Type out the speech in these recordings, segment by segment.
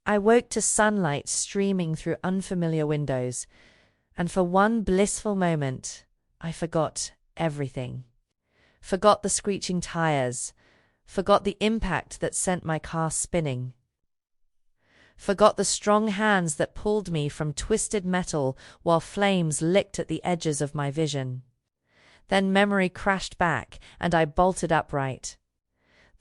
I woke to sunlight streaming through unfamiliar windows, and for one blissful moment, I forgot everything. Forgot the screeching tires, forgot the impact that sent my car spinning, forgot the strong hands that pulled me from twisted metal while flames licked at the edges of my vision. Then memory crashed back, and I bolted upright.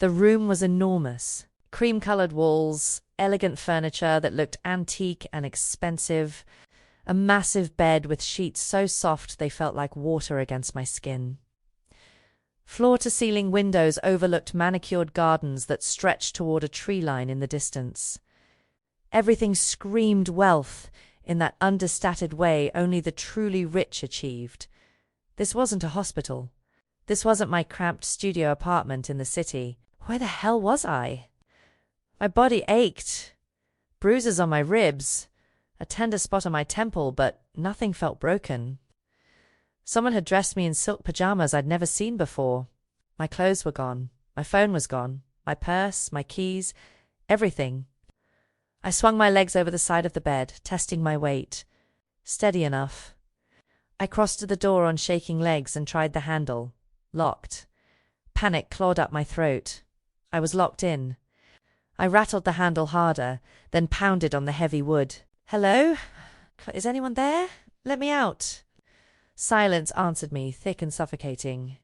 The room was enormous. Cream-colored walls, elegant furniture that looked antique and expensive, a massive bed with sheets so soft they felt like water against my skin. Floor-to-ceiling windows overlooked manicured gardens that stretched toward a tree line in the distance. Everything screamed wealth in that understated way only the truly rich achieved. This wasn't a hospital. This wasn't my cramped studio apartment in the city. Where the hell was I? My body ached. Bruises on my ribs, a tender spot on my temple, but nothing felt broken. Someone had dressed me in silk pajamas I'd never seen before. My clothes were gone. My phone was gone. My purse, my keys, everything. I swung my legs over the side of the bed, testing my weight. Steady enough. I crossed to the door on shaking legs and tried the handle. Locked. Panic clawed up my throat. I was locked in. I rattled the handle harder, then pounded on the heavy wood. "Hello? Is anyone there? Let me out." Silence answered me, thick and suffocating.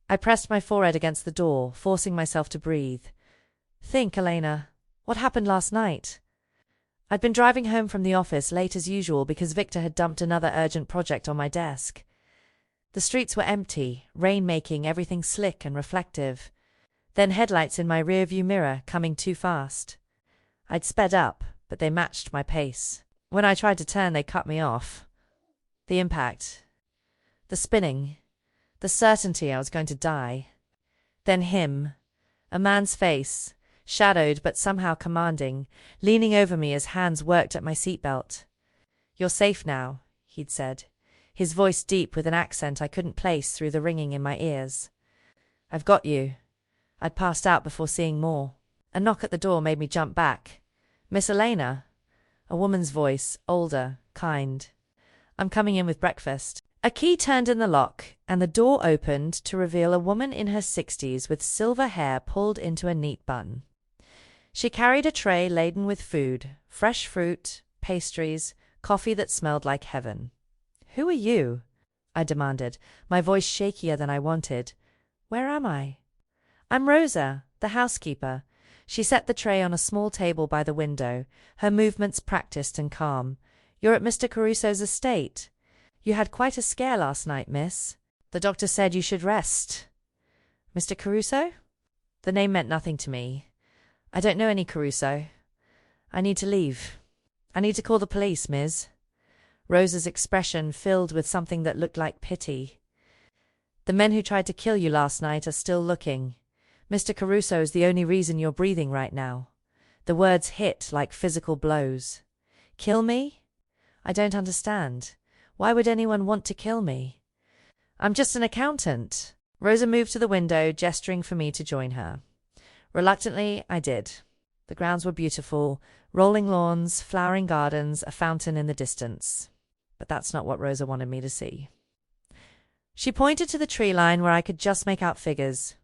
I pressed my forehead against the door, forcing myself to breathe. "Think, Elena. What happened last night?" I'd been driving home from the office late as usual because Victor had dumped another urgent project on my desk. The streets were empty, rain making everything slick and reflective. Then headlights in my rearview mirror coming too fast. I'd sped up, but they matched my pace. When I tried to turn, they cut me off. The impact. The spinning. The certainty I was going to die. Then him. A man's face, shadowed but somehow commanding, leaning over me as hands worked at my seatbelt. "You're safe now," he'd said, his voice deep with an accent I couldn't place through the ringing in my ears. "I've got you." I'd passed out before seeing more. A knock at the door made me jump back. "Miss Elena?" A woman's voice, older, kind. "I'm coming in with breakfast." A key turned in the lock, and the door opened to reveal a woman in her 60s with silver hair pulled into a neat bun. She carried a tray laden with food, fresh fruit, pastries, coffee that smelled like heaven. "Who are you?" I demanded, my voice shakier than I wanted. "Where am I?" "I'm Rosa, the housekeeper." She set the tray on a small table by the window, her movements practiced and calm. "You're at Mr. Caruso's estate. You had quite a scare last night, miss. The doctor said you should rest." "Mr. Caruso?" The name meant nothing to me. "I don't know any Caruso. I need to leave. I need to call the police, miss." Rosa's expression filled with something that looked like pity. "The men who tried to kill you last night are still looking. Mr. Caruso is the only reason you're breathing right now." The words hit like physical blows. "Kill me? I don't understand. Why would anyone want to kill me?" "I'm just an accountant." Rosa moved to the window, gesturing for me to join her. Reluctantly, I did. The grounds were beautiful, rolling lawns, flowering gardens, a fountain in the distance. But that's not what Rosa wanted me to see. She pointed to the tree line where I could just make out figures.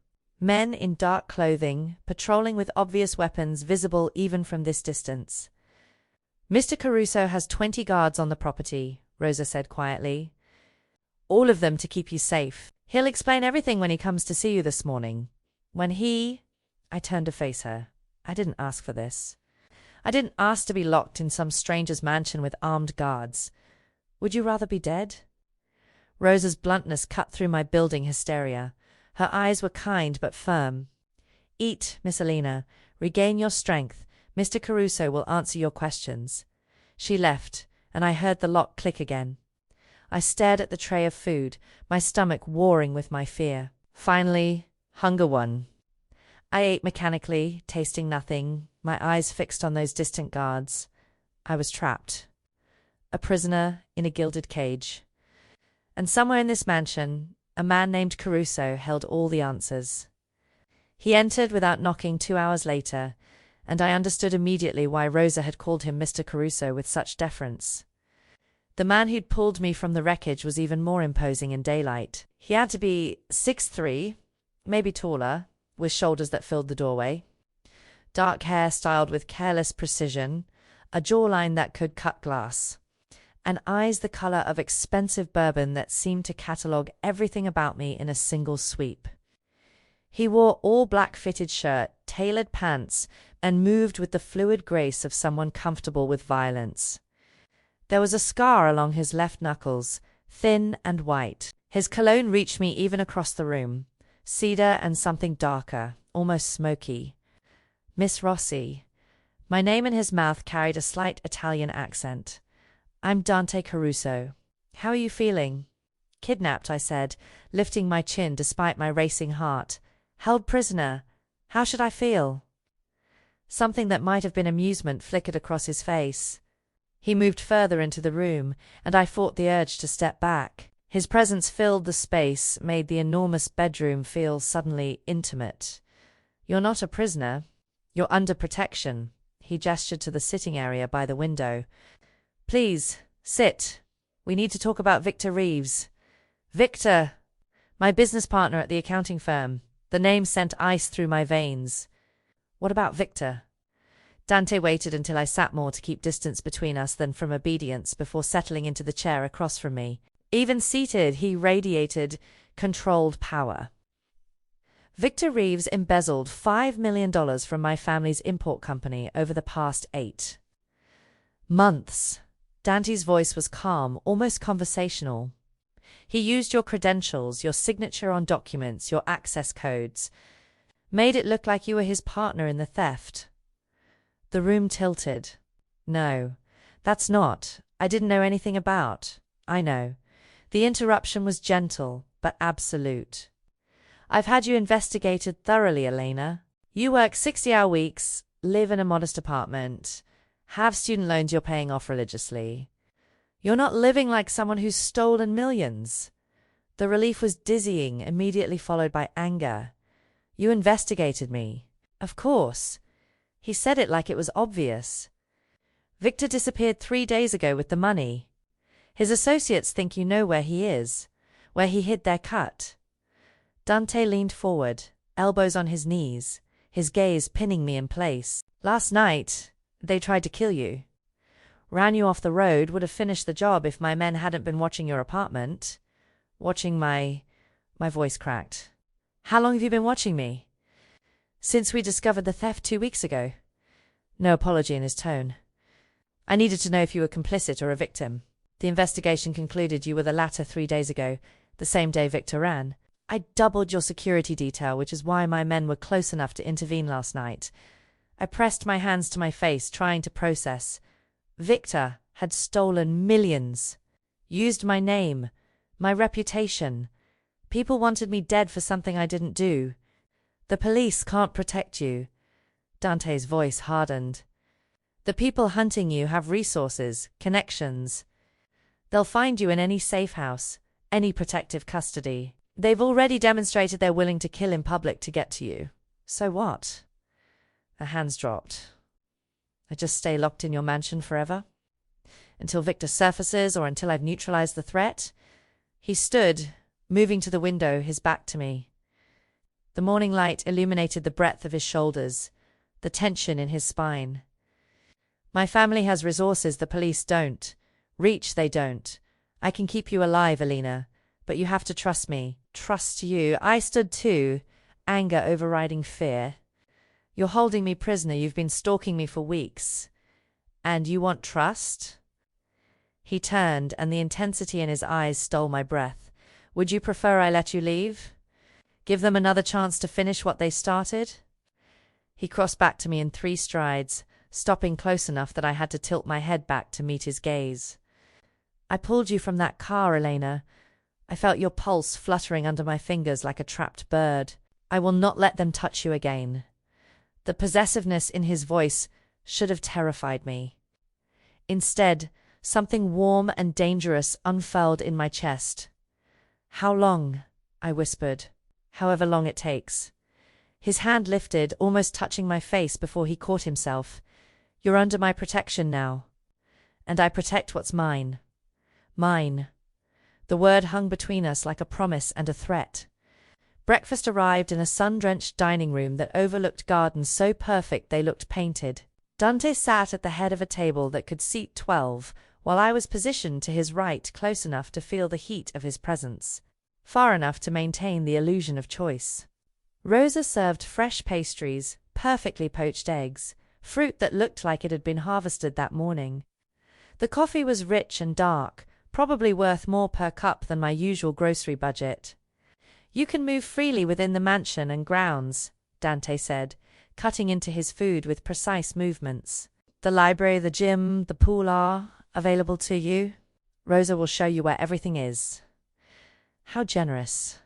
Men in dark clothing, patrolling with obvious weapons visible even from this distance. "Mr. Caruso has 20 guards on the property," Rosa said quietly. "All of them to keep you safe. He'll explain everything when he comes to see you this morning. I turned to face her. I didn't ask for this. I didn't ask to be locked in some stranger's mansion with armed guards. Would you rather be dead?" Rosa's bluntness cut through my building hysteria. Her eyes were kind but firm. "Eat, Miss Elena. Regain your strength. Mr. Caruso will answer your questions." She left, and I heard the lock click again. I stared at the tray of food, my stomach warring with my fear. Finally, hunger won. I ate mechanically, tasting nothing, my eyes fixed on those distant guards. I was trapped. A prisoner in a gilded cage. And somewhere in this mansion, a man named Caruso held all the answers. He entered without knocking 2 hours later, and I understood immediately why Rosa had called him Mr. Caruso with such deference. The man who'd pulled me from the wreckage was even more imposing in daylight. He had to be 6'3", maybe taller, with shoulders that filled the doorway. Dark hair styled with careless precision, a jawline that could cut glass, and eyes the color of expensive bourbon that seemed to catalogue everything about me in a single sweep. He wore all black fitted shirt, tailored pants, and moved with the fluid grace of someone comfortable with violence. There was a scar along his left knuckles, thin and white. His cologne reached me even across the room, cedar and something darker, almost smoky. Miss Rossi. My name in his mouth carried a slight Italian accent. I'm Dante Caruso. How are you feeling? Kidnapped, I said, lifting my chin despite my racing heart. Held prisoner. How should I feel? Something that might have been amusement flickered across his face. He moved further into the room, and I fought the urge to step back. His presence filled the space, made the enormous bedroom feel suddenly intimate. You're not a prisoner. You're under protection. He gestured to the sitting area by the window. Please, sit. We need to talk about Victor Reeves. Victor! My business partner at the accounting firm. The name sent ice through my veins. What about Victor? Dante waited until I sat more to keep distance between us than from obedience before settling into the chair across from me. Even seated, he radiated controlled power. Victor Reeves embezzled $5 million from my family's import company over the past 8 months. Dante's voice was calm, almost conversational. He used your credentials, your signature on documents, your access codes. Made it look like you were his partner in the theft. The room tilted. No, that's not. I didn't know anything about. I know. The interruption was gentle, but absolute. I've had you investigated thoroughly, Elena. You work 60-hour weeks, live in a modest apartment, have student loans you're paying off religiously. You're not living like someone who's stolen millions. The relief was dizzying, immediately followed by anger. You investigated me. Of course. He said it like it was obvious. Victor disappeared 3 days ago with the money. His associates think you know where he is, where he hid their cut. Dante leaned forward, elbows on his knees, his gaze pinning me in place. Last night, they tried to kill you. Ran you off the road, would have finished the job if my men hadn't been watching your apartment. Watching my voice cracked. How long have you been watching me? Since we discovered the theft 2 weeks ago. No apology in his tone. I needed to know if you were complicit or a victim. The investigation concluded you were the latter 3 days ago, the same day Victor ran. I doubled your security detail, which is why my men were close enough to intervene last night. I pressed my hands to my face, trying to process. Victor had stolen millions. Used my name, my reputation. People wanted me dead for something I didn't do. The police can't protect you. Dante's voice hardened. The people hunting you have resources, connections. They'll find you in any safe house, any protective custody. They've already demonstrated they're willing to kill in public to get to you. So what? Her hands dropped. I just stay locked in your mansion forever? Until Victor surfaces or until I've neutralized the threat? He stood, moving to the window, his back to me. The morning light illuminated the breadth of his shoulders, the tension in his spine. My family has resources the police don't. Reach they don't. I can keep you alive, Elena, but you have to trust me. Trust you. I stood too, anger overriding fear. You're holding me prisoner. You've been stalking me for weeks. And you want trust? He turned, and the intensity in his eyes stole my breath. Would you prefer I let you leave? Give them another chance to finish what they started? He crossed back to me in 3 strides, stopping close enough that I had to tilt my head back to meet his gaze. I pulled you from that car, Elena. I felt your pulse fluttering under my fingers like a trapped bird. I will not let them touch you again. The possessiveness in his voice should have terrified me. Instead, something warm and dangerous unfurled in my chest. How long? I whispered. However long it takes. His hand lifted, almost touching my face before he caught himself. "You're under my protection now. And I protect what's mine. Mine." The word hung between us like a promise and a threat. Breakfast arrived in a sun-drenched dining room that overlooked gardens so perfect they looked painted. Dante sat at the head of a table that could seat 12, while I was positioned to his right, close enough to feel the heat of his presence, far enough to maintain the illusion of choice. Rosa served fresh pastries, perfectly poached eggs, fruit that looked like it had been harvested that morning. The coffee was rich and dark, probably worth more per cup than my usual grocery budget. "You can move freely within the mansion and grounds," Dante said, cutting into his food with precise movements. "The library, the gym, the pool are available to you. Rosa will show you where everything is." How generous.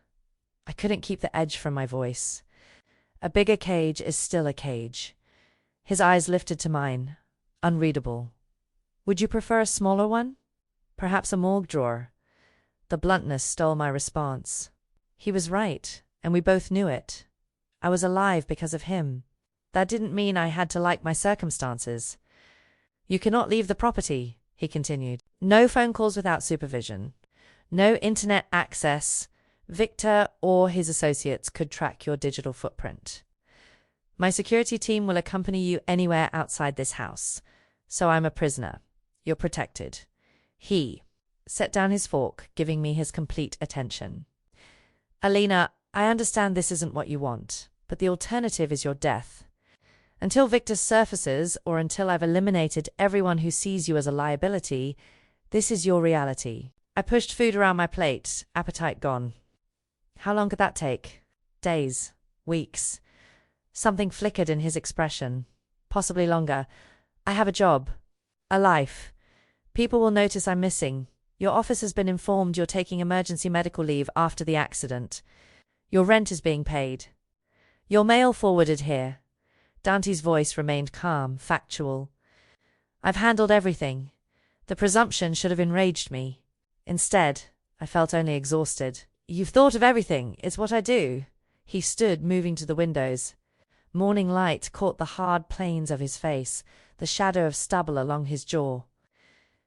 I couldn't keep the edge from my voice. A bigger cage is still a cage. His eyes lifted to mine, unreadable. "Would you prefer a smaller one? Perhaps a morgue drawer?" The bluntness stole my response. He was right, and we both knew it. I was alive because of him. That didn't mean I had to like my circumstances. "You cannot leave the property," he continued. "No phone calls without supervision. No internet access. Victor or his associates could track your digital footprint. My security team will accompany you anywhere outside this house. So I'm a prisoner. You're protected." He set down his fork, giving me his complete attention. "Alina, I understand this isn't what you want, but the alternative is your death. Until Victor surfaces, or until I've eliminated everyone who sees you as a liability, this is your reality." I pushed food around my plate, appetite gone. "How long could that take?" "Days. Weeks." Something flickered in his expression. "Possibly longer. I have a job. A life. People will notice I'm missing. Your office has been informed you're taking emergency medical leave after the accident. Your rent is being paid. Your mail forwarded here." Dante's voice remained calm, factual. "I've handled everything. The presumption should have enraged me. Instead, I felt only exhausted. "You've thought of everything. It's what I do." He stood, moving to the windows. Morning light caught the hard planes of his face, the shadow of stubble along his jaw.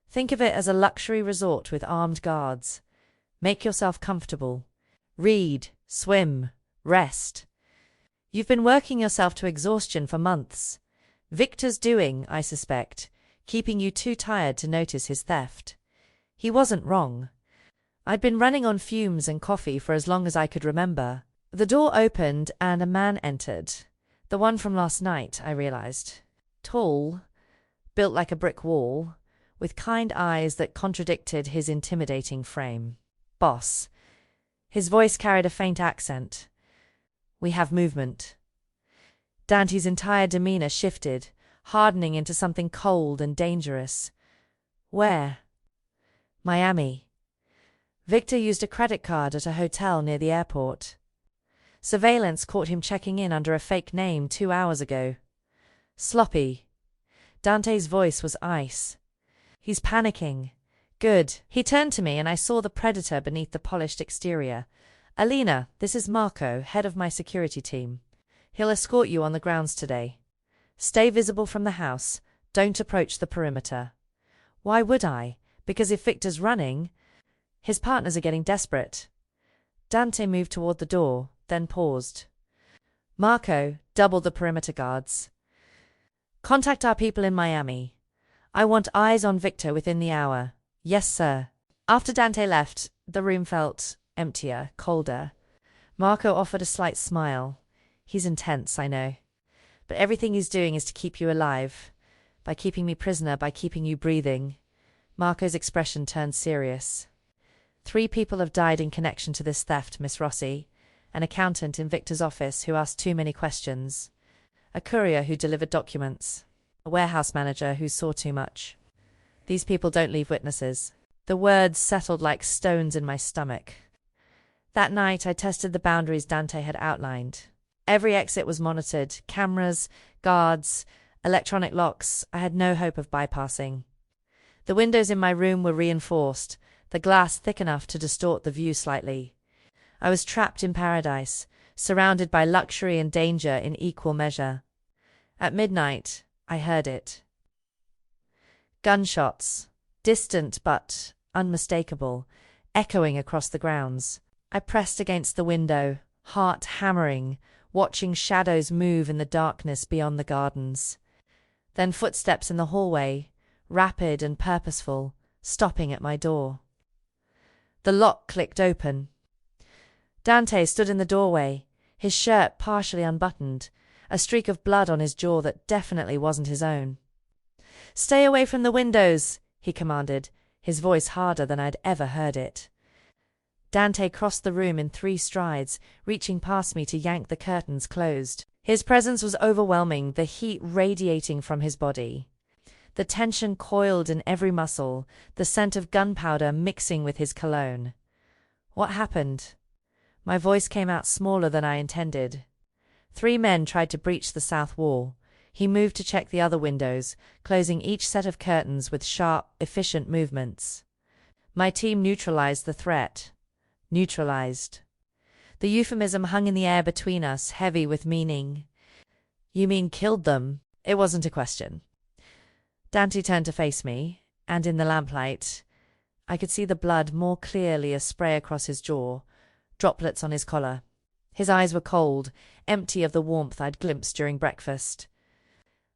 "Think of it as a luxury resort with armed guards. Make yourself comfortable. Read, swim, rest. You've been working yourself to exhaustion for months. Victor's doing, I suspect, keeping you too tired to notice his theft. He wasn't wrong. I'd been running on fumes and coffee for as long as I could remember." The door opened and a man entered. The one from last night, I realized. Tall, built like a brick wall, with kind eyes that contradicted his intimidating frame. "Boss." His voice carried a faint accent. "We have movement." Dante's entire demeanor shifted, hardening into something cold and dangerous. "Where?" "Miami." Victor used a credit card at a hotel near the airport. Surveillance caught him checking in under a fake name 2 hours ago. "Sloppy." Dante's voice was ice. "He's panicking." "Good." He turned to me and I saw the predator beneath the polished exterior. "Alina, this is Marco, head of my security team. He'll escort you on the grounds today. Stay visible from the house. Don't approach the perimeter." "Why would I? Because if Victor's running..." "His partners are getting desperate." Dante moved toward the door, then paused. "Marco, double the perimeter guards. Contact our people in Miami. I want eyes on Victor within the hour." "Yes, sir." After Dante left, the room felt emptier, colder. Marco offered a slight smile. "He's intense, I know. But everything he's doing is to keep you alive. By keeping me prisoner, by keeping you breathing." Marco's expression turned serious. 3 people have died in connection to this theft, Miss Rossi. An accountant in Victor's office who asked too many questions. A courier who delivered documents. A warehouse manager who saw too much. These people don't leave witnesses. The words settled like stones in my stomach. That night I tested the boundaries Dante had outlined. Every exit was monitored. Cameras, guards, electronic locks. I had no hope of bypassing. The windows in my room were reinforced, the glass thick enough to distort the view slightly. I was trapped in paradise, surrounded by luxury and danger in equal measure. At midnight, I heard it. Gunshots, distant but unmistakable, echoing across the grounds. I pressed against the window, heart hammering, watching shadows move in the darkness beyond the gardens. Then footsteps in the hallway, rapid and purposeful, stopping at my door. The lock clicked open. Dante stood in the doorway, his shirt partially unbuttoned, a streak of blood on his jaw that definitely wasn't his own. "Stay away from the windows," he commanded, his voice harder than I'd ever heard it. Dante crossed the room in 3 strides, reaching past me to yank the curtains closed. His presence was overwhelming, the heat radiating from his body. The tension coiled in every muscle, the scent of gunpowder mixing with his cologne. What happened? My voice came out smaller than I intended. 3 men tried to breach the south wall. He moved to check the other windows, closing each set of curtains with sharp, efficient movements. My team neutralized the threat. Neutralized. The euphemism hung in the air between us, heavy with meaning. "You mean killed them?" It wasn't a question. Dante turned to face me, and in the lamplight, I could see the blood more clearly, a spray across his jaw, droplets on his collar. His eyes were cold, empty of the warmth I'd glimpsed during breakfast.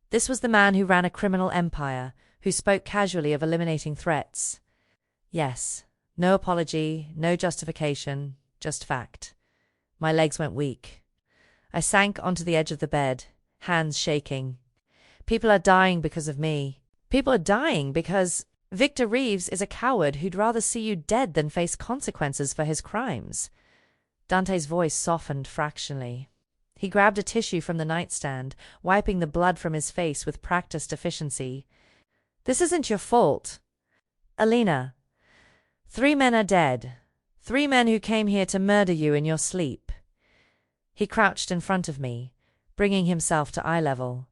This was the man who ran a criminal empire, who spoke casually of eliminating threats. Yes, no apology, no justification, just fact. My legs went weak. I sank onto the edge of the bed, hands shaking. People are dying because of me. People are dying because Victor Reeves is a coward who'd rather see you dead than face consequences for his crimes. Dante's voice softened fractionally. He grabbed a tissue from the nightstand, wiping the blood from his face with practiced efficiency. "This isn't your fault. Alina, 3 men are dead. 3 men who came here to murder you in your sleep." He crouched in front of me, bringing himself to eye level.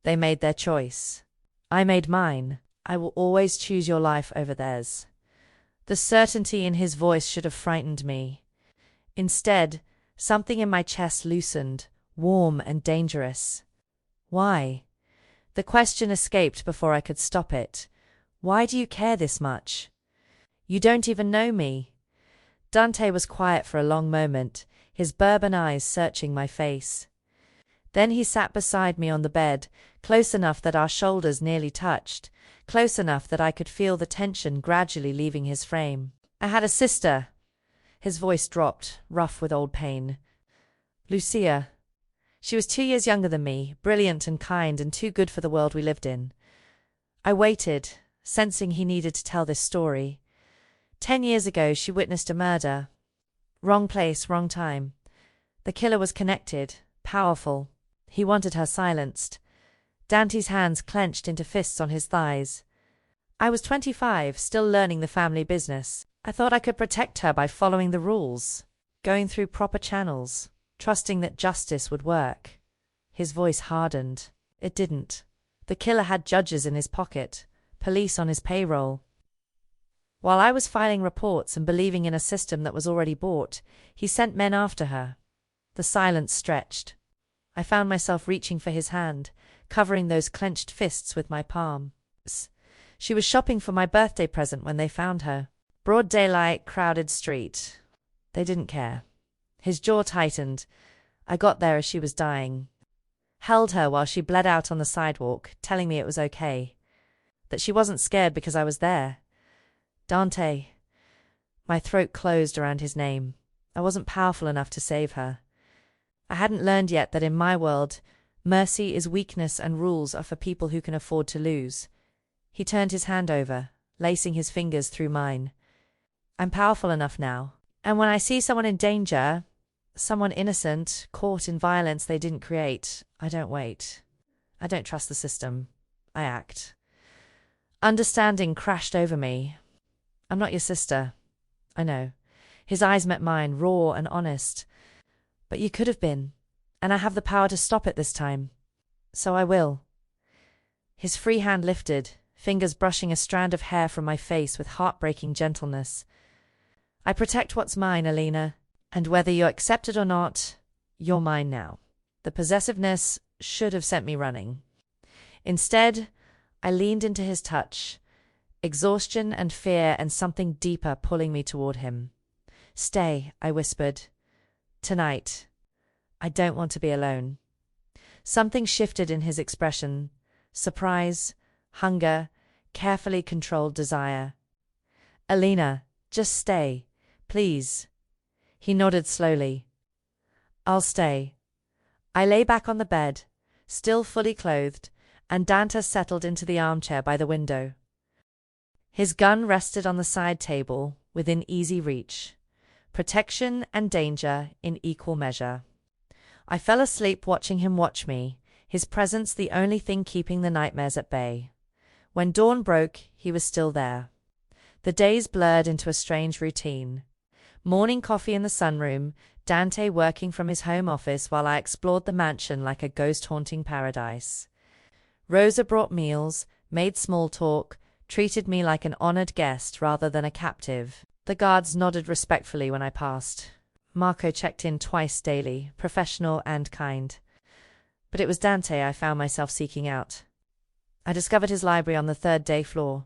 "They made their choice. I made mine. I will always choose your life over theirs." The certainty in his voice should have frightened me. Instead, something in my chest loosened, warm and dangerous. Why? The question escaped before I could stop it. Why do you care this much? You don't even know me. Dante was quiet for a long moment, his bourbon eyes searching my face. Then he sat beside me on the bed, close enough that our shoulders nearly touched, close enough that I could feel the tension gradually leaving his frame. "I had a sister." His voice dropped, rough with old pain. "Lucia. She was 2 years younger than me, brilliant and kind and too good for the world we lived in." I waited, sensing he needed to tell this story. 10 years ago, she witnessed a murder. Wrong place, wrong time. The killer was connected, powerful. He wanted her silenced. Dante's hands clenched into fists on his thighs. I was 25, still learning the family business. I thought I could protect her by following the rules, going through proper channels, trusting that justice would work. His voice hardened. It didn't. The killer had judges in his pocket, police on his payroll. While I was filing reports and believing in a system that was already bought, he sent men after her. The silence stretched. I found myself reaching for his hand, covering those clenched fists with my palms. She was shopping for my birthday present when they found her. Broad daylight, crowded street. They didn't care. His jaw tightened. I got there as she was dying. Held her while she bled out on the sidewalk, telling me it was okay. That she wasn't scared because I was there. Dante. My throat closed around his name. I wasn't powerful enough to save her. I hadn't learned yet that in my world, mercy is weakness and rules are for people who can afford to lose. He turned his hand over, lacing his fingers through mine. I'm powerful enough now. And when I see someone in danger, someone innocent, caught in violence they didn't create, I don't wait. I don't trust the system. I act. Understanding crashed over me. I'm not your sister. I know. His eyes met mine, raw and honest. But you could have been, and I have the power to stop it this time. So I will. His free hand lifted, fingers brushing a strand of hair from my face with heartbreaking gentleness. I protect what's mine, Alina, and whether you accept it or not, You're mine now. The possessiveness should have sent me running. Instead, I leaned into his touch, exhaustion and fear and something deeper pulling me toward him. Stay, I whispered. Tonight. I don't want to be alone. Something shifted in his expression. Surprise, hunger, carefully controlled desire. Alina, just stay, please. He nodded slowly. I'll stay. I lay back on the bed, still fully clothed, and Dante settled into the armchair by the window. His gun rested on the side table, within easy reach. Protection and danger in equal measure. I fell asleep watching him watch me, his presence the only thing keeping the nightmares at bay. When dawn broke, he was still there. The days blurred into a strange routine. Morning coffee in the sunroom, Dante working from his home office while I explored the mansion like a ghost-haunting paradise. Rosa brought meals, made small talk, treated me like an honored guest rather than a captive. The guards nodded respectfully when I passed. Marco checked in twice daily, professional and kind. But it was Dante I found myself seeking out. I discovered his library on the third-day floor.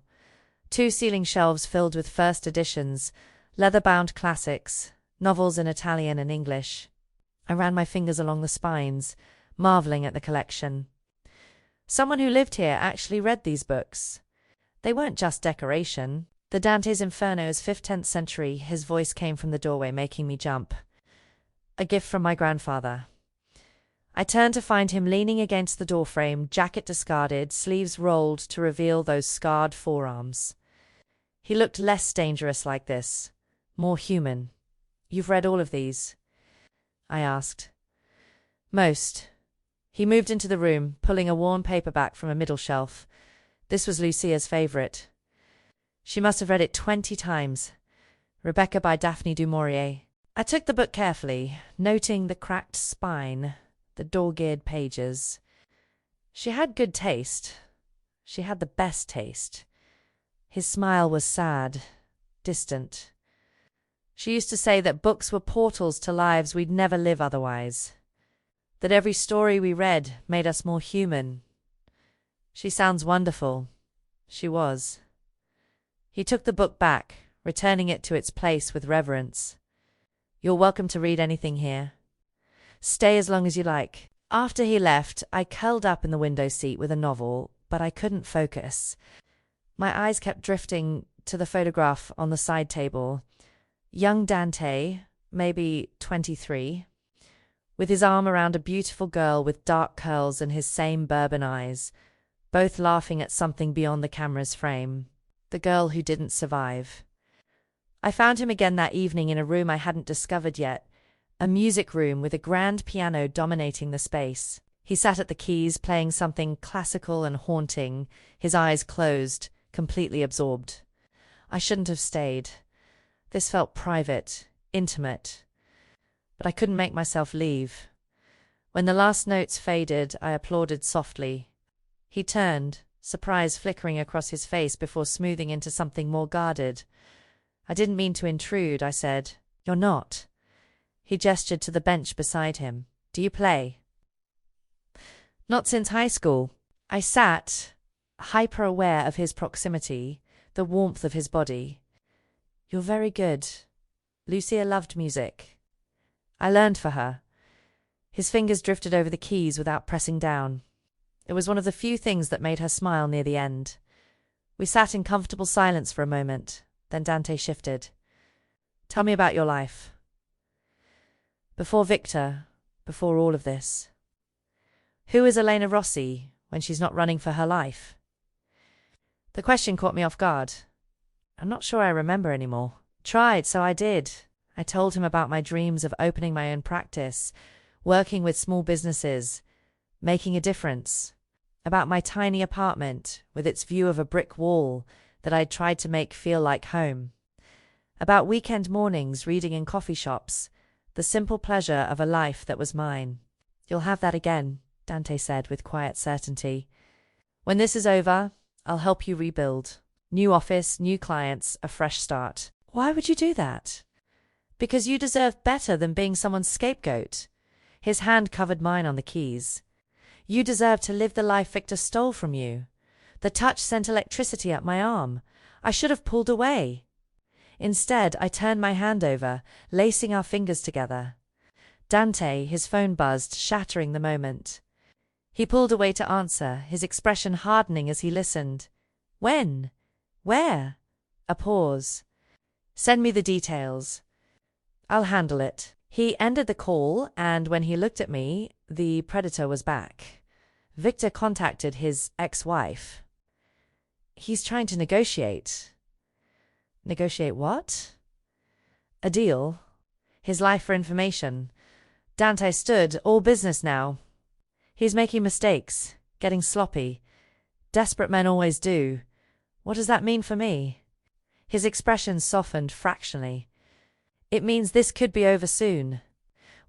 2 ceiling shelves filled with first editions, leather-bound classics, novels in Italian and English. I ran my fingers along the spines, marveling at the collection. Someone who lived here actually read these books. They weren't just decoration. The Dante's Inferno's 15th century, his voice came from the doorway, making me jump. A gift from my grandfather. I turned to find him leaning against the doorframe, jacket discarded, sleeves rolled to reveal those scarred forearms. He looked less dangerous like this, more human. You've read all of these? I asked. Most. He moved into the room, pulling a worn paperback from a middle shelf. This was Lucia's favorite. She must have read it 20 times. Rebecca by Daphne du Maurier. I took the book carefully, noting the cracked spine, the dog-eared pages. She had good taste. She had the best taste. His smile was sad, distant. She used to say that books were portals to lives we'd never live otherwise. That every story we read made us more human. She sounds wonderful. She was. He took the book back, returning it to its place with reverence. You're welcome to read anything here. Stay as long as you like. After he left, I curled up in the window seat with a novel, but I couldn't focus. My eyes kept drifting to the photograph on the side table. Young Dante, maybe 23, with his arm around a beautiful girl with dark curls and his same bourbon eyes, both laughing at something beyond the camera's frame. The girl who didn't survive. I found him again that evening in a room I hadn't discovered yet, a music room with a grand piano dominating the space. He sat at the keys, playing something classical and haunting, his eyes closed, completely absorbed. I shouldn't have stayed. This felt private, intimate. But I couldn't make myself leave. When the last notes faded, I applauded softly. He turned, surprise flickering across his face before smoothing into something more guarded. I didn't mean to intrude, I said. You're not. He gestured to the bench beside him. Do you play? Not since high school. I sat, hyper-aware of his proximity, the warmth of his body. You're very good. Lucia loved music. I learned for her. His fingers drifted over the keys without pressing down. It was one of the few things that made her smile near the end. We sat in comfortable silence for a moment, then Dante shifted. Tell me about your life. Before Victor, before all of this. Who is Elena Rossi when she's not running for her life? The question caught me off guard. I'm not sure I remember anymore. Tried, so I did. I told him about my dreams of opening my own practice, working with small businesses, making a difference. About my tiny apartment with its view of a brick wall that I'd tried to make feel like home. About weekend mornings reading in coffee shops, the simple pleasure of a life that was mine. You'll have that again, Dante said with quiet certainty. When this is over, I'll help you rebuild. New office, new clients, a fresh start. Why would you do that? Because you deserve better than being someone's scapegoat. His hand covered mine on the keys. You deserve to live the life Victor stole from you. The touch sent electricity up my arm. I should have pulled away. Instead, I turned my hand over, lacing our fingers together. Dante, his phone buzzed, shattering the moment. He pulled away to answer, his expression hardening as he listened. When? Where? A pause. Send me the details. I'll handle it. He ended the call, and when he looked at me, the predator was back. Victor contacted his ex-wife. He's trying to negotiate. Negotiate what? A deal. His life for information. Dante stood, all business now. He's making mistakes, getting sloppy. Desperate men always do. What does that mean for me? His expression softened fractionally. It means this could be over soon.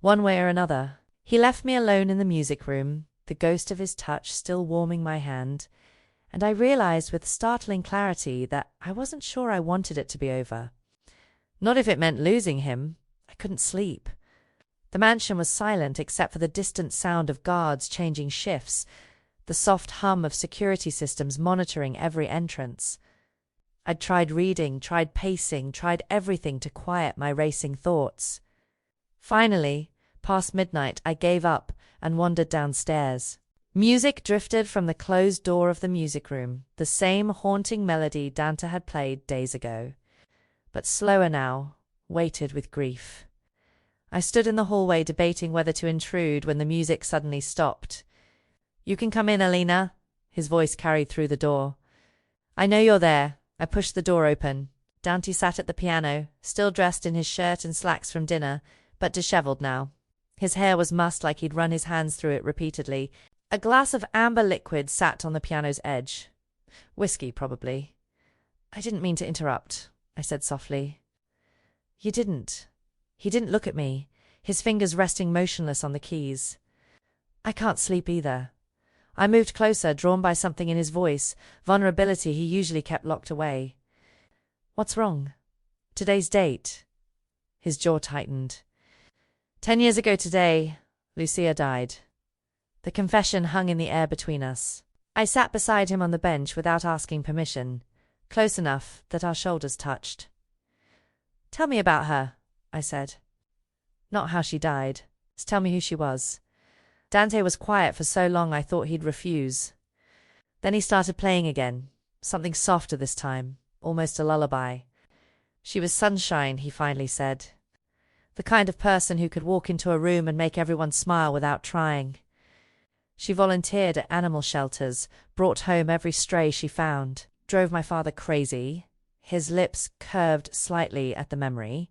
One way or another. He left me alone in the music room, the ghost of his touch still warming my hand, and I realized with startling clarity that I wasn't sure I wanted it to be over. Not if it meant losing him. I couldn't sleep. The mansion was silent except for the distant sound of guards changing shifts, the soft hum of security systems monitoring every entrance. I'd tried reading, tried pacing, tried everything to quiet my racing thoughts. Finally, past midnight, I gave up and wandered downstairs. Music drifted from the closed door of the music room, the same haunting melody Dante had played days ago, but slower now, weighted with grief. I stood in the hallway debating whether to intrude when the music suddenly stopped. You can come in, Alina, his voice carried through the door. I know you're there. I pushed the door open. Dante sat at the piano, still dressed in his shirt and slacks from dinner, but disheveled now. His hair was mussed like he'd run his hands through it repeatedly. A glass of amber liquid sat on the piano's edge. Whiskey, probably. I didn't mean to interrupt, I said softly. You didn't. He didn't look at me, his fingers resting motionless on the keys. I can't sleep either. I moved closer, drawn by something in his voice, vulnerability he usually kept locked away. What's wrong? Today's date. His jaw tightened. 10 years ago today, Lucia died. The confession hung in the air between us. I sat beside him on the bench without asking permission, close enough that our shoulders touched. Tell me about her, I said. Not how she died. Just tell me who she was. Dante was quiet for so long I thought he'd refuse. Then he started playing again, something softer this time, almost a lullaby. She was sunshine, he finally said. The kind of person who could walk into a room and make everyone smile without trying. She volunteered at animal shelters, brought home every stray she found, drove my father crazy. His lips curved slightly at the memory.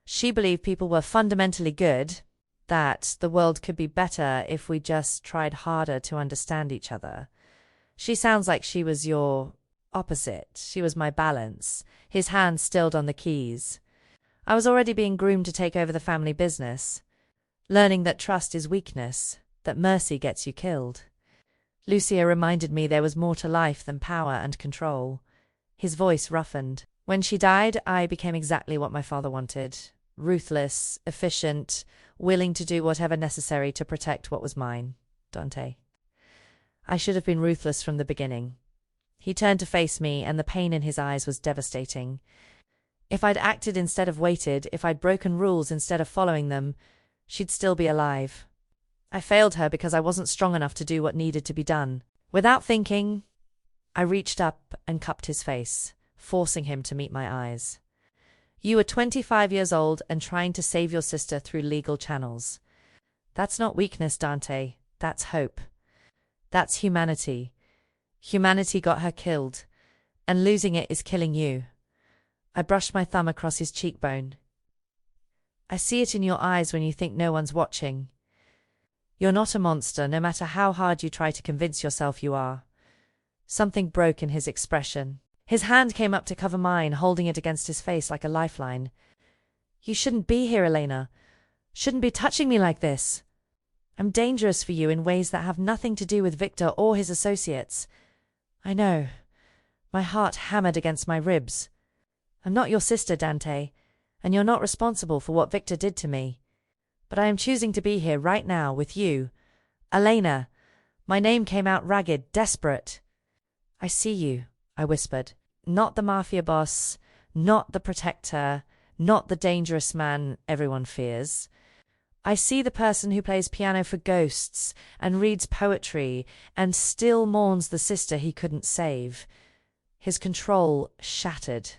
She believed people were fundamentally good, that the world could be better if we just tried harder to understand each other. She sounds like she was your opposite. She was my balance, his hand stilled on the keys. I was already being groomed to take over the family business, learning that trust is weakness, that mercy gets you killed. Lucia reminded me there was more to life than power and control. His voice roughened. When she died, I became exactly what my father wanted. Ruthless, efficient, willing to do whatever necessary to protect what was mine. Dante. I should have been ruthless from the beginning. He turned to face me, and the pain in his eyes was devastating. If I'd acted instead of waited, if I'd broken rules instead of following them, she'd still be alive. I failed her because I wasn't strong enough to do what needed to be done. Without thinking, I reached up and cupped his face, forcing him to meet my eyes. You were 25 years old and trying to save your sister through legal channels. That's not weakness, Dante. That's hope. That's humanity. Humanity got her killed, and losing it is killing you. I brushed my thumb across his cheekbone. I see it in your eyes when you think no one's watching. You're not a monster, no matter how hard you try to convince yourself you are. Something broke in his expression. His hand came up to cover mine, holding it against his face like a lifeline. You shouldn't be here, Elena. Shouldn't be touching me like this. I'm dangerous for you in ways that have nothing to do with Victor or his associates. I know. My heart hammered against my ribs. I'm not your sister, Dante, and you're not responsible for what Victor did to me. But I am choosing to be here right now with you. Elena. My name came out ragged, desperate. I see you, I whispered. Not the mafia boss, not the protector, not the dangerous man everyone fears. I see the person who plays piano for ghosts and reads poetry and still mourns the sister he couldn't save. His control shattered.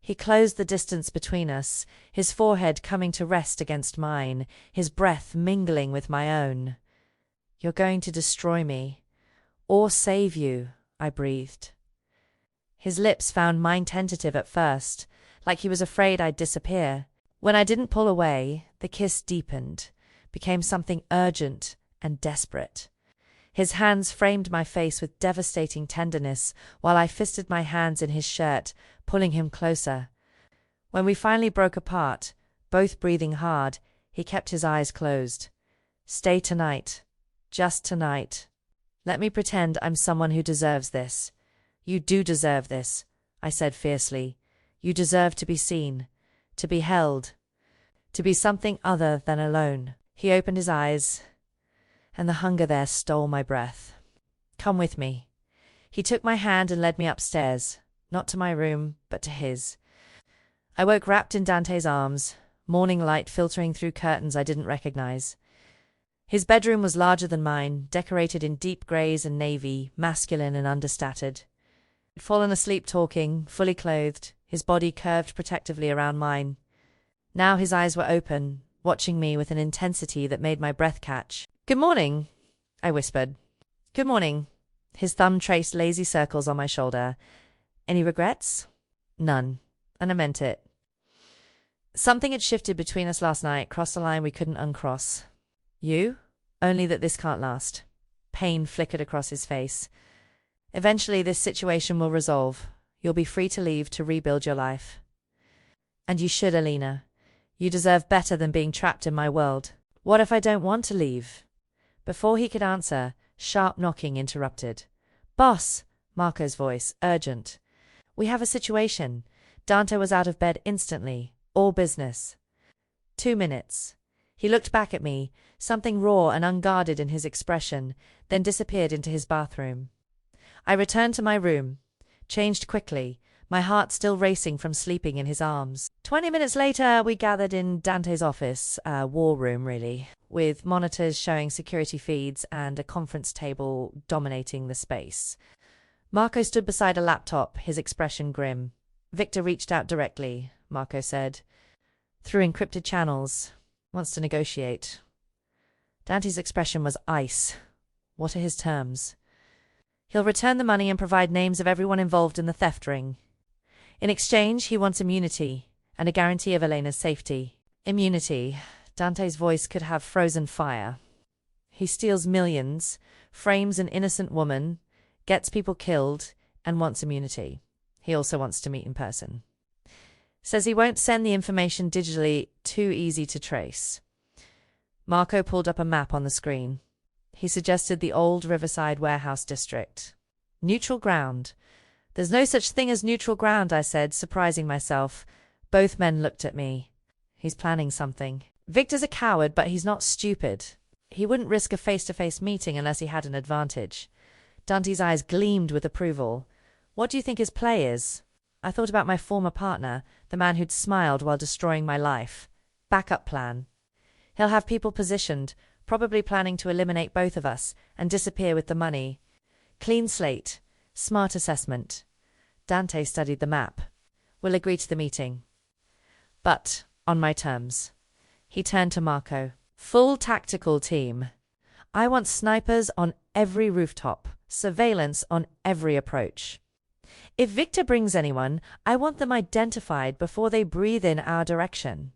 He closed the distance between us, his forehead coming to rest against mine, his breath mingling with my own. You're going to destroy me. Or save you, I breathed. His lips found mine tentative at first, like he was afraid I'd disappear. When I didn't pull away, the kiss deepened, became something urgent and desperate. His hands framed my face with devastating tenderness while I fisted my hands in his shirt, pulling him closer. When we finally broke apart, both breathing hard, he kept his eyes closed. Stay tonight. Just tonight. Let me pretend I'm someone who deserves this. You do deserve this, I said fiercely. You deserve to be seen, to be held, to be something other than alone. He opened his eyes, and the hunger there stole my breath. Come with me. He took my hand and led me upstairs, not to my room, but to his. I woke wrapped in Dante's arms, morning light filtering through curtains I didn't recognize. His bedroom was larger than mine, decorated in deep greys and navy, masculine and understated. He'd fallen asleep talking, fully clothed, his body curved protectively around mine. Now his eyes were open, watching me with an intensity that made my breath catch. Good morning, I whispered. Good morning. His thumb traced lazy circles on my shoulder. Any regrets? None. And I meant it. Something had shifted between us last night, crossed a line we couldn't uncross. You? Only that this can't last. Pain flickered across his face. Eventually this situation will resolve. You'll be free to leave to rebuild your life. And you should, Alina. You deserve better than being trapped in my world. What if I don't want to leave? Before he could answer, sharp knocking interrupted. Boss! Marco's voice, urgent. We have a situation. Dante was out of bed instantly. All business. 2 minutes. He looked back at me, something raw and unguarded in his expression, then disappeared into his bathroom. I returned to my room, changed quickly, my heart still racing from sleeping in his arms. 20 minutes later, we gathered in Dante's office, a war room really, with monitors showing security feeds and a conference table dominating the space. Marco stood beside a laptop, his expression grim. Victor reached out directly, Marco said. Through encrypted channels. Wants to negotiate. Dante's expression was ice. What are his terms? He'll return the money and provide names of everyone involved in the theft ring. In exchange, he wants immunity and a guarantee of Elena's safety. Immunity. Dante's voice could have frozen fire. He steals millions, frames an innocent woman, gets people killed, and wants immunity. He also wants to meet in person. Says he won't send the information digitally, too easy to trace. Marco pulled up a map on the screen. He suggested the old Riverside warehouse district. Neutral ground. There's no such thing as neutral ground, I said, surprising myself. Both men looked at me. He's planning something. Victor's a coward, but he's not stupid. He wouldn't risk a face-to-face meeting unless he had an advantage. Dante's eyes gleamed with approval. What do you think his play is? I thought about my former partner, the man who'd smiled while destroying my life. Backup plan. He'll have people positioned, probably planning to eliminate both of us and disappear with the money. Clean slate. Smart assessment. Dante studied the map. We'll agree to the meeting. But on my terms. He turned to Marco. Full tactical team. I want snipers on every rooftop, surveillance on every approach. If Victor brings anyone, I want them identified before they breathe in our direction.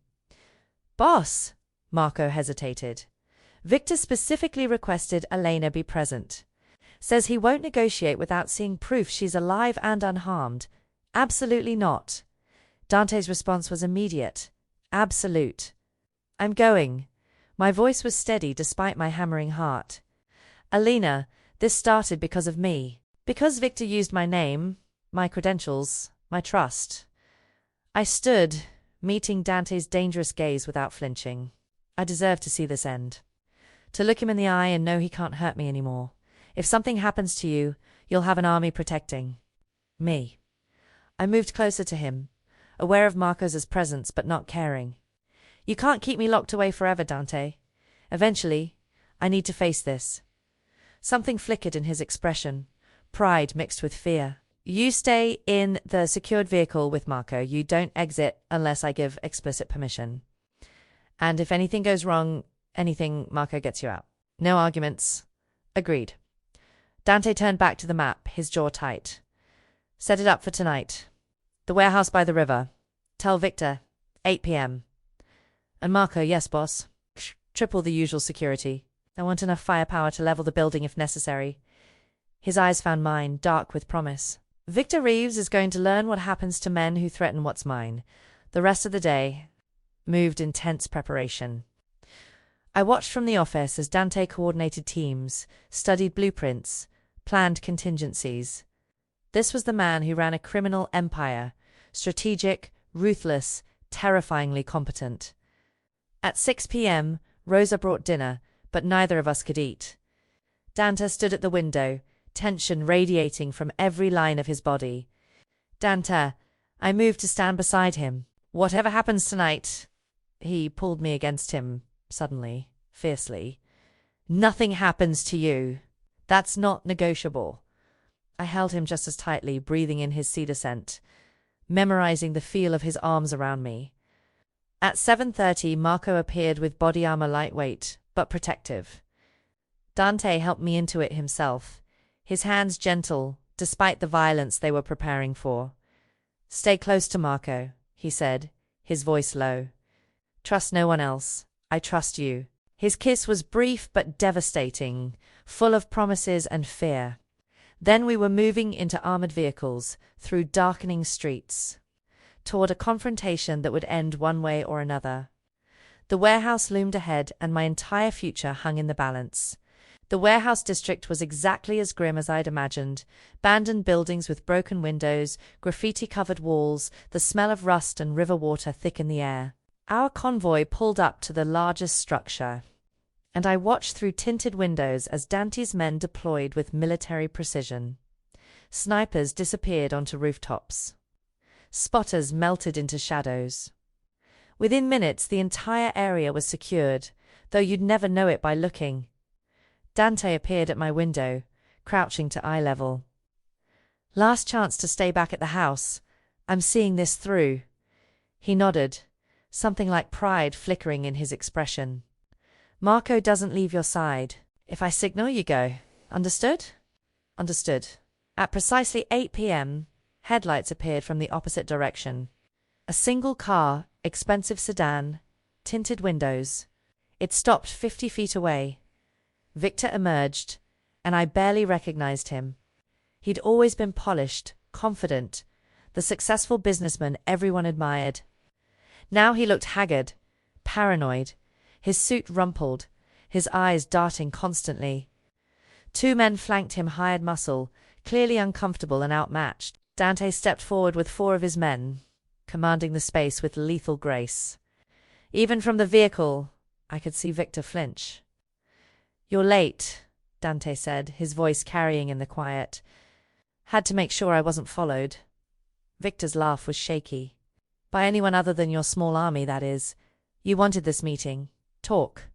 Boss, Marco hesitated. Victor specifically requested Elena be present. Says he won't negotiate without seeing proof she's alive and unharmed. Absolutely not. Dante's response was immediate. Absolute. I'm going. My voice was steady despite my hammering heart. Alina, this started because of me. Because Victor used my name, my credentials, my trust. I stood, meeting Dante's dangerous gaze without flinching. I deserve to see this end. To look him in the eye and know he can't hurt me anymore. If something happens to you, you'll have an army protecting me. I moved closer to him, aware of Marco's presence but not caring. You can't keep me locked away forever, Dante. Eventually, I need to face this. Something flickered in his expression, pride mixed with fear. You stay in the secured vehicle with Marco. You don't exit unless I give explicit permission. And if anything goes wrong, Marco gets you out. No arguments. Agreed. Dante turned back to the map, his jaw tight. Set it up for tonight. The warehouse by the river. Tell Victor, 8 p.m. And Marco, yes, boss. Triple the usual security. I want enough firepower to level the building if necessary. His eyes found mine, dark with promise. Victor Reeves is going to learn what happens to men who threaten what's mine. The rest of the day moved in tense preparation. I watched from the office as Dante coordinated teams, studied blueprints, planned contingencies. This was the man who ran a criminal empire, strategic, ruthless, terrifyingly competent. At 6 p.m., Rosa brought dinner, but neither of us could eat. Dante stood at the window, tension radiating from every line of his body. Dante, I moved to stand beside him. Whatever happens tonight, he pulled me against him, suddenly, fiercely. Nothing happens to you. That's not negotiable. I held him just as tightly, breathing in his cedar scent, memorizing the feel of his arms around me. At 7:30, Marco appeared with body armor lightweight, but protective. Dante helped me into it himself, his hands gentle, despite the violence they were preparing for. Stay close to Marco, he said, his voice low. Trust no one else. I trust you. His kiss was brief but devastating, full of promises and fear. Then we were moving into armored vehicles, through darkening streets, toward a confrontation that would end one way or another. The warehouse loomed ahead, and my entire future hung in the balance. The warehouse district was exactly as grim as I'd imagined. Abandoned buildings with broken windows, graffiti-covered walls, the smell of rust and river water thick in the air. Our convoy pulled up to the largest structure, and I watched through tinted windows as Dante's men deployed with military precision. Snipers disappeared onto rooftops. Spotters melted into shadows. Within minutes, the entire area was secured, though you'd never know it by looking. Dante appeared at my window, crouching to eye level. Last chance to stay back at the house. I'm seeing this through. He nodded, something like pride flickering in his expression. Marco doesn't leave your side. If I signal, you go. Understood? Understood. At precisely 8 p.m., headlights appeared from the opposite direction. A single car, expensive sedan, tinted windows. It stopped 50 feet away. Victor emerged, and I barely recognized him. He'd always been polished, confident, the successful businessman everyone admired. Now he looked haggard, paranoid, his suit rumpled, his eyes darting constantly. Two men flanked him, hired muscle, clearly uncomfortable and outmatched. Dante stepped forward with 4 of his men, commanding the space with lethal grace. Even from the vehicle, I could see Victor flinch. You're late, Dante said, his voice carrying in the quiet. Had to make sure I wasn't followed. Victor's laugh was shaky. By anyone other than your small army, that is. You wanted this meeting. Talk.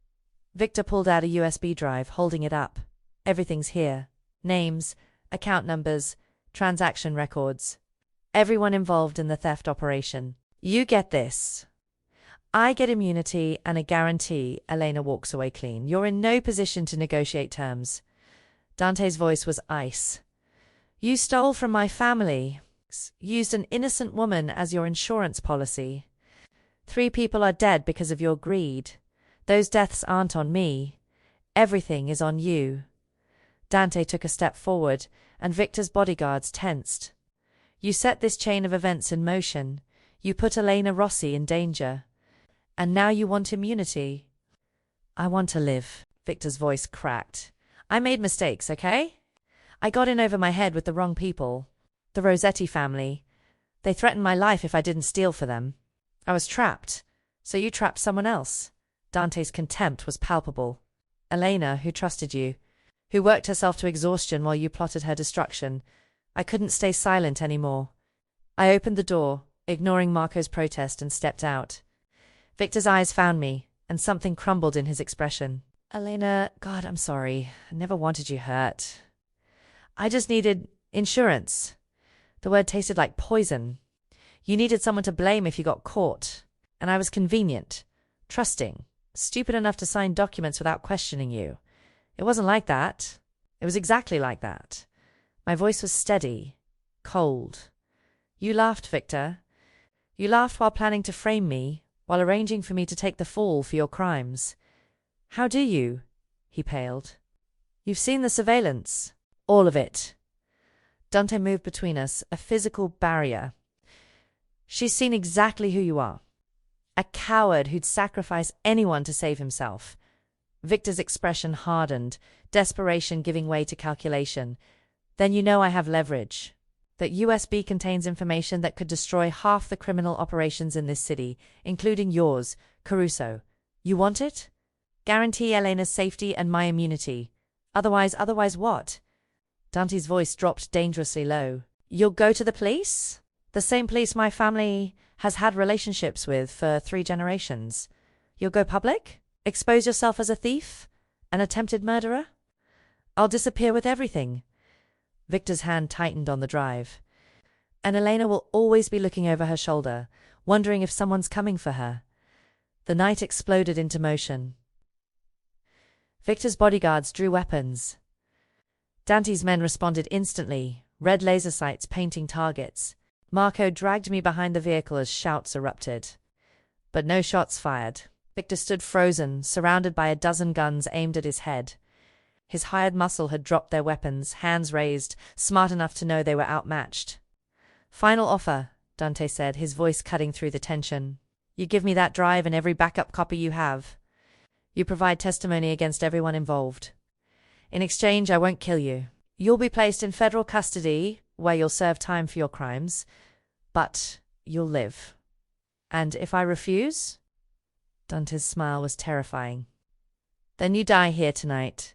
Victor pulled out a USB drive, holding it up. Everything's here. Names, account numbers, transaction records. Everyone involved in the theft operation. You get this. I get immunity and a guarantee Elena walks away clean. You're in no position to negotiate terms. Dante's voice was ice. You stole from my family. Used an innocent woman as your insurance policy. 3 people are dead because of your greed. Those deaths aren't on me. Everything is on you. Dante took a step forward, and Victor's bodyguards tensed. You set this chain of events in motion. You put Elena Rossi in danger. And now you want immunity. I want to live. Victor's voice cracked. I made mistakes, okay? I got in over my head with the wrong people. The Rossetti family. They threatened my life if I didn't steal for them. I was trapped. So you trapped someone else. Dante's contempt was palpable. Elena, who trusted you, who worked herself to exhaustion while you plotted her destruction. I couldn't stay silent anymore. I opened the door, ignoring Marco's protest, and stepped out. Victor's eyes found me, and something crumbled in his expression. Elena, God, I'm sorry. I never wanted you hurt. I just needed insurance. The word tasted like poison. You needed someone to blame if you got caught. And I was convenient, trusting, stupid enough to sign documents without questioning you. It wasn't like that. It was exactly like that. My voice was steady, cold. You laughed, Victor. You laughed while planning to frame me, while arranging for me to take the fall for your crimes. How do you? He paled. You've seen the surveillance. All of it. Dante moved between us, a physical barrier. She's seen exactly who you are. A coward who'd sacrifice anyone to save himself. Victor's expression hardened, desperation giving way to calculation. Then you know I have leverage. That USB contains information that could destroy half the criminal operations in this city, including yours, Caruso. You want it? Guarantee Elena's safety and my immunity. Otherwise what? Dante's voice dropped dangerously low. You'll go to the police? The same police my family has had relationships with for 3 generations. You'll go public? Expose yourself as a thief? An attempted murderer? I'll disappear with everything. Victor's hand tightened on the drive. And Elena will always be looking over her shoulder, wondering if someone's coming for her. The night exploded into motion. Victor's bodyguards drew weapons. Dante's men responded instantly, red laser sights painting targets. Marco dragged me behind the vehicle as shouts erupted. But no shots fired. Victor stood frozen, surrounded by a dozen guns aimed at his head. His hired muscle had dropped their weapons, hands raised, smart enough to know they were outmatched. Final offer, Dante said, his voice cutting through the tension. You give me that drive and every backup copy you have. You provide testimony against everyone involved. In exchange, I won't kill you. You'll be placed in federal custody, where you'll serve time for your crimes, but you'll live. And if I refuse? Dante's smile was terrifying. Then you die here tonight,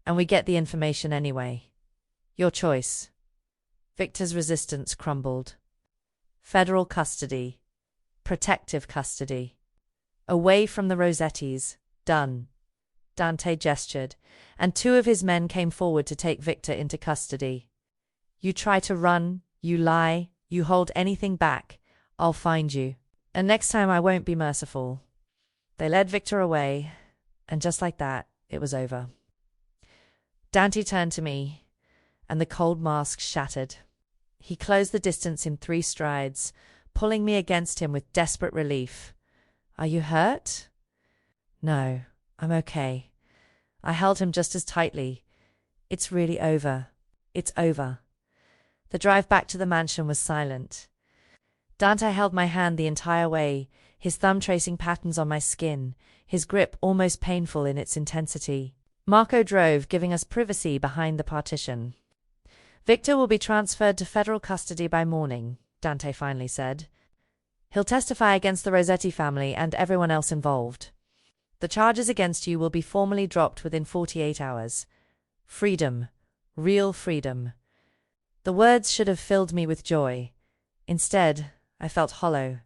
and we get the information anyway. Your choice. Victor's resistance crumbled. Federal custody. Protective custody. Away from the Rossettis. Done. Dante gestured, and 2 of his men came forward to take Victor into custody. You try to run, you lie, you hold anything back, I'll find you. And next time I won't be merciful. They led Victor away, and just like that, it was over. Dante turned to me, and the cold mask shattered. He closed the distance in 3 strides, pulling me against him with desperate relief. Are you hurt? No, I'm okay. I held him just as tightly. It's really over. It's over. The drive back to the mansion was silent. Dante held my hand the entire way, his thumb tracing patterns on my skin, his grip almost painful in its intensity. Marco drove, giving us privacy behind the partition. Victor will be transferred to federal custody by morning, Dante finally said. He'll testify against the Rossetti family and everyone else involved. The charges against you will be formally dropped within 48 hours. Freedom. Real freedom. The words should have filled me with joy. Instead, I felt hollow.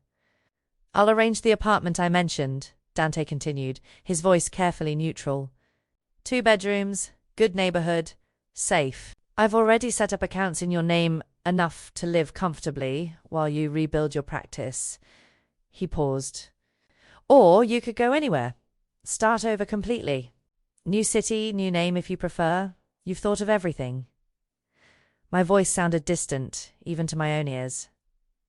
I'll arrange the apartment I mentioned, Dante continued, his voice carefully neutral. 2 bedrooms, good neighborhood, safe. I've already set up accounts in your name, enough to live comfortably while you rebuild your practice. He paused. Or you could go anywhere. Start over completely. New city, new name if you prefer. You've thought of everything. My voice sounded distant, even to my own ears.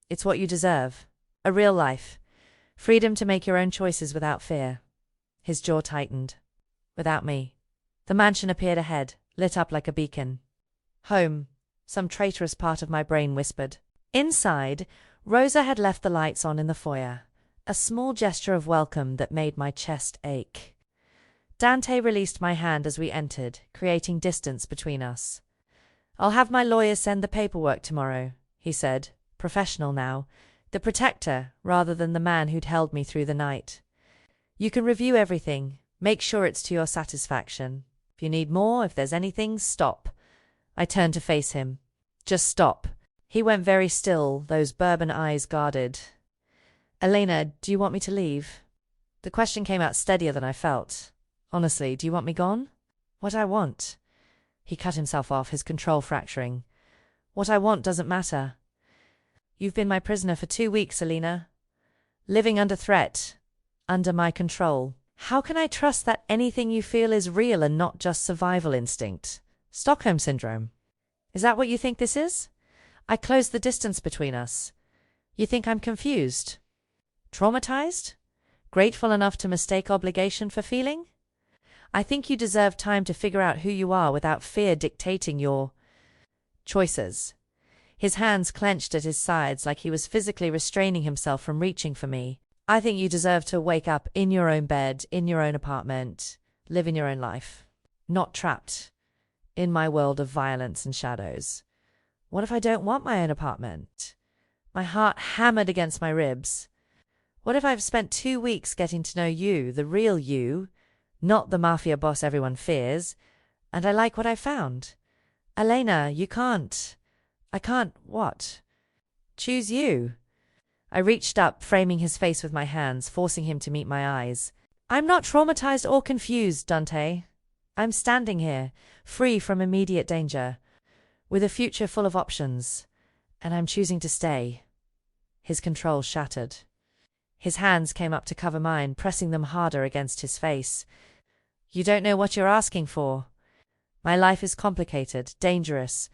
It's what you deserve. A real life. Freedom to make your own choices without fear. His jaw tightened. Without me. The mansion appeared ahead, lit up like a beacon. Home, some traitorous part of my brain whispered. Inside, Rosa had left the lights on in the foyer, a small gesture of welcome that made my chest ache. Dante released my hand as we entered, creating distance between us. I'll have my lawyer send the paperwork tomorrow, he said, professional now, the protector rather than the man who'd held me through the night. You can review everything. Make sure it's to your satisfaction. If you need more, if there's anything, stop. I turned to face him. Just stop. He went very still, those bourbon eyes guarded. Elena, do you want me to leave? The question came out steadier than I felt. Honestly, do you want me gone? What I want. He cut himself off, his control fracturing. What I want doesn't matter. You've been my prisoner for 2 weeks, Elena. Living under threat. Under my control. How can I trust that anything you feel is real and not just survival instinct? Stockholm Syndrome. Is that what you think this is? I closed the distance between us. You think I'm confused? Traumatized? Grateful enough to mistake obligation for feeling? I think you deserve time to figure out who you are without fear dictating your choices. His hands clenched at his sides like he was physically restraining himself from reaching for me. I think you deserve to wake up in your own bed, in your own apartment, live in your own life. Not trapped in my world of violence and shadows. What if I don't want my own apartment? My heart hammered against my ribs. What if I've spent 2 weeks getting to know you, the real you, not the mafia boss everyone fears, and I like what I found? Elena, you can't. I can't what? Choose you. I reached up, framing his face with my hands, forcing him to meet my eyes. I'm not traumatized or confused, Dante. I'm standing here, free from immediate danger, with a future full of options, and I'm choosing to stay. His control shattered. His hands came up to cover mine, pressing them harder against his face. You don't know what you're asking for. My life is complicated, dangerous.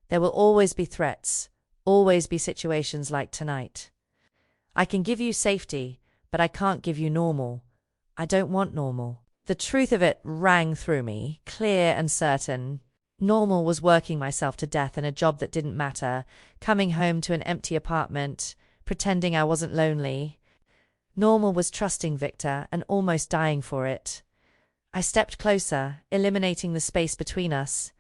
There will always be threats, always be situations like tonight. I can give you safety, but I can't give you normal. I don't want normal. The truth of it rang through me, clear and certain. Normal was working myself to death in a job that didn't matter, coming home to an empty apartment, pretending I wasn't lonely. Normal was trusting Victor and almost dying for it. I stepped closer, eliminating the space between us.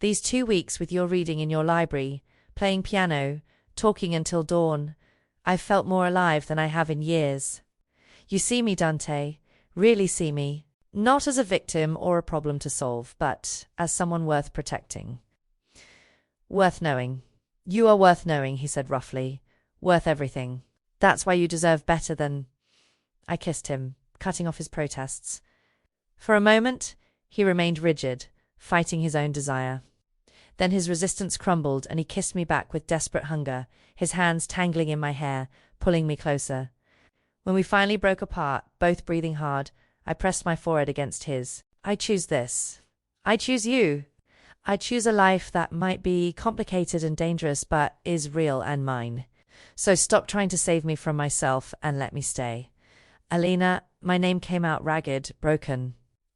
These 2 weeks with your reading in your library, playing piano, talking until dawn, I've felt more alive than I have in years. You see me, Dante, really see me, not as a victim or a problem to solve, but as someone worth protecting. Worth knowing. You are worth knowing, he said roughly. Worth everything. That's why you deserve better than... I kissed him, cutting off his protests. For a moment, he remained rigid, fighting his own desire. Then his resistance crumbled and he kissed me back with desperate hunger, his hands tangling in my hair, pulling me closer. When we finally broke apart, both breathing hard, I pressed my forehead against his. I choose this. I choose you. I choose a life that might be complicated and dangerous, but is real and mine. So stop trying to save me from myself and let me stay. Elena, my name came out ragged, broken.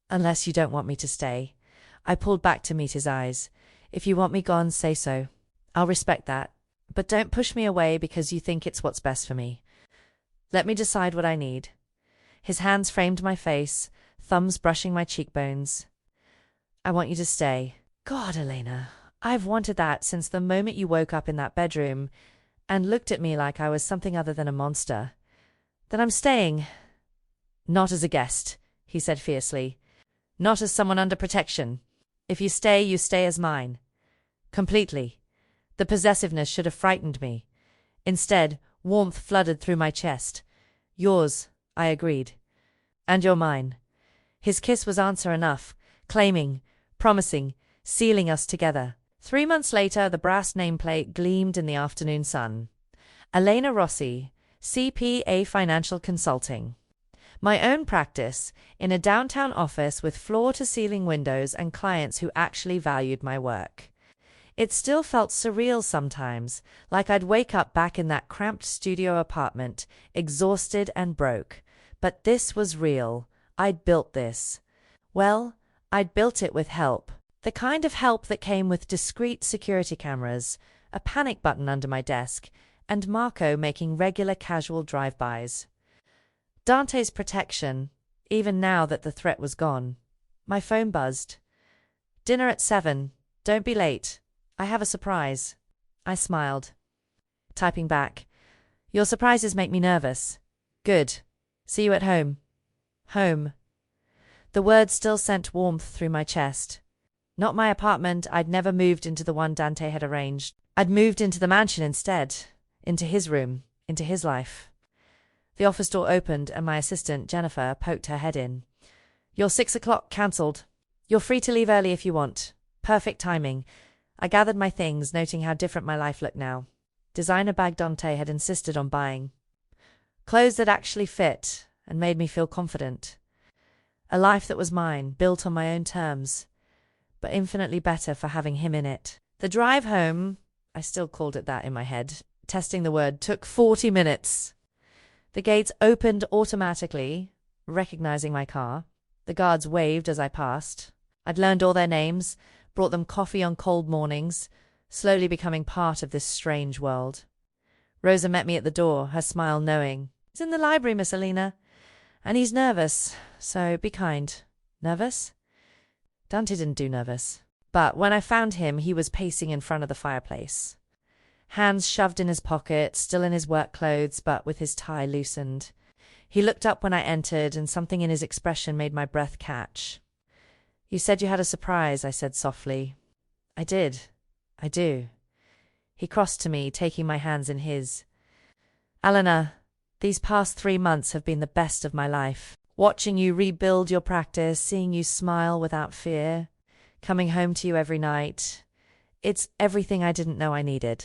Unless you don't want me to stay. I pulled back to meet his eyes. If you want me gone, say so. I'll respect that. But don't push me away because you think it's what's best for me. Let me decide what I need. His hands framed my face, thumbs brushing my cheekbones. I want you to stay. God, Elena, I've wanted that since the moment you woke up in that bedroom and looked at me like I was something other than a monster. Then I'm staying. Not as a guest, he said fiercely. Not as someone under protection. If you stay as mine. Completely. The possessiveness should have frightened me. Instead, warmth flooded through my chest. Yours, I agreed. And you're mine. His kiss was answer enough, claiming, promising, sealing us together. 3 months later, the brass nameplate gleamed in the afternoon sun. Elena Rossi, CPA Financial Consulting. My own practice, in a downtown office with floor-to-ceiling windows and clients who actually valued my work. It still felt surreal sometimes, like I'd wake up back in that cramped studio apartment, exhausted and broke. But this was real. I'd built this. Well, I'd built it with help. The kind of help that came with discreet security cameras, a panic button under my desk, and Marco making regular casual drive-bys. Dante's protection, even now that the threat was gone. My phone buzzed. Dinner at 7. Don't be late. I have a surprise. I smiled. Typing back. Your surprises make me nervous. Good. See you at home. Home. The word still sent warmth through my chest. Not my apartment. I'd never moved into the one Dante had arranged. I'd moved into the mansion instead. Into his room. Into his life. The office door opened and my assistant, Jennifer, poked her head in. "Your 6 o'clock cancelled. You're free to leave early if you want." Perfect timing. I gathered my things, noting how different my life looked now. Designer bag Dante had insisted on buying. Clothes that actually fit and made me feel confident. A life that was mine, built on my own terms, but infinitely better for having him in it. The drive home, I still called it that in my head, testing the word, took 40 minutes. The gates opened automatically, recognizing my car. The guards waved as I passed. I'd learned all their names, brought them coffee on cold mornings, slowly becoming part of this strange world. Rosa met me at the door, her smile knowing. "He's in the library, Miss Alina. And he's nervous, so be kind." Nervous? Dante didn't do nervous. But when I found him, he was pacing in front of the fireplace. Hands shoved in his pocket, still in his work clothes, but with his tie loosened. He looked up when I entered, and something in his expression made my breath catch. "You said you had a surprise," I said softly. "I did. I do." He crossed to me, taking my hands in his. "Alina, these past 3 months have been the best of my life. Watching you rebuild your practice, seeing you smile without fear, coming home to you every night. It's everything I didn't know I needed."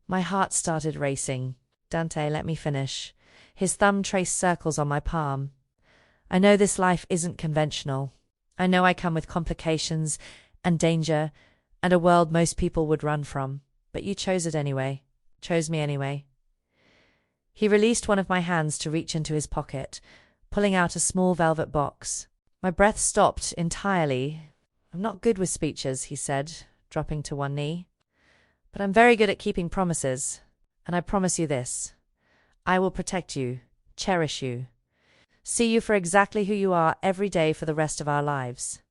My heart started racing. Dante let me finish. His thumb traced circles on my palm. "I know this life isn't conventional. I know I come with complications and danger and a world most people would run from. But you chose it anyway. Chose me anyway." He released one of my hands to reach into his pocket, pulling out a small velvet box. My breath stopped entirely. "I'm not good with speeches," he said, dropping to one knee. "But I'm very good at keeping promises. And I promise you this. I will protect you, cherish you, see you for exactly who you are every day for the rest of our lives.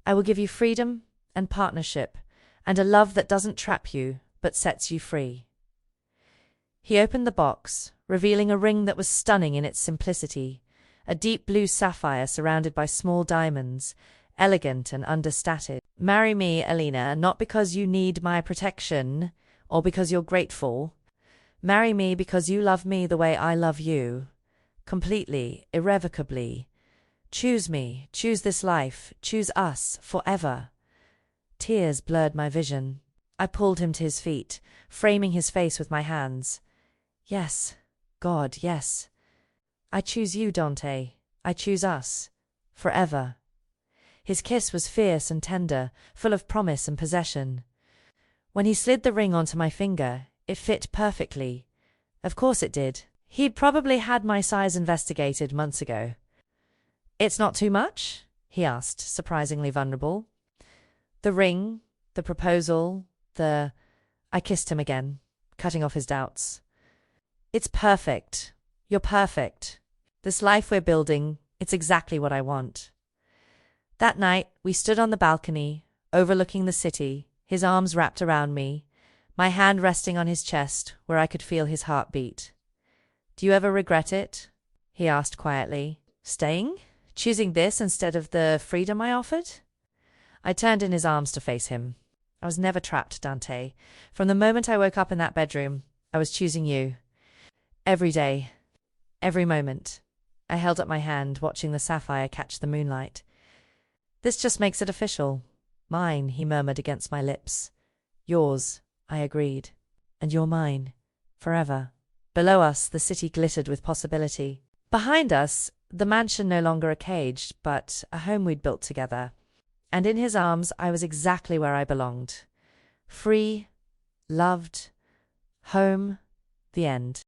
I will give you freedom and partnership and a love that doesn't trap you but sets you free." He opened the box, revealing a ring that was stunning in its simplicity, a deep blue sapphire surrounded by small diamonds, elegant and understated. "Marry me, Alina, not because you need my protection or because you're grateful. Marry me because you love me the way I love you, completely, irrevocably. Choose me, choose this life, choose us, forever." Tears blurred my vision. I pulled him to his feet, framing his face with my hands. "Yes, God, yes. I choose you, Dante. I choose us. Forever." His kiss was fierce and tender, full of promise and possession. When he slid the ring onto my finger, it fit perfectly. Of course it did. He'd probably had my size investigated months ago. "It's not too much?" he asked, surprisingly vulnerable. The ring, the proposal, I kissed him again, cutting off his doubts. "It's perfect. You're perfect. This life we're building, it's exactly what I want." That night, we stood on the balcony, overlooking the city, his arms wrapped around me, my hand resting on his chest where I could feel his heart beat. "Do you ever regret it?" he asked quietly. "Staying? Choosing this instead of the freedom I offered?" I turned in his arms to face him. "I was never trapped, Dante. From the moment I woke up in that bedroom, I was choosing you. Every day. Every moment." I held up my hand, watching the sapphire catch the moonlight. "This just makes it official." "Mine," he murmured against my lips. "Yours," I agreed. "And you're mine. Forever." Below us, the city glittered with possibility. Behind us, the mansion no longer a cage, but a home we'd built together. And in his arms, I was exactly where I belonged. Free, loved, home, the end.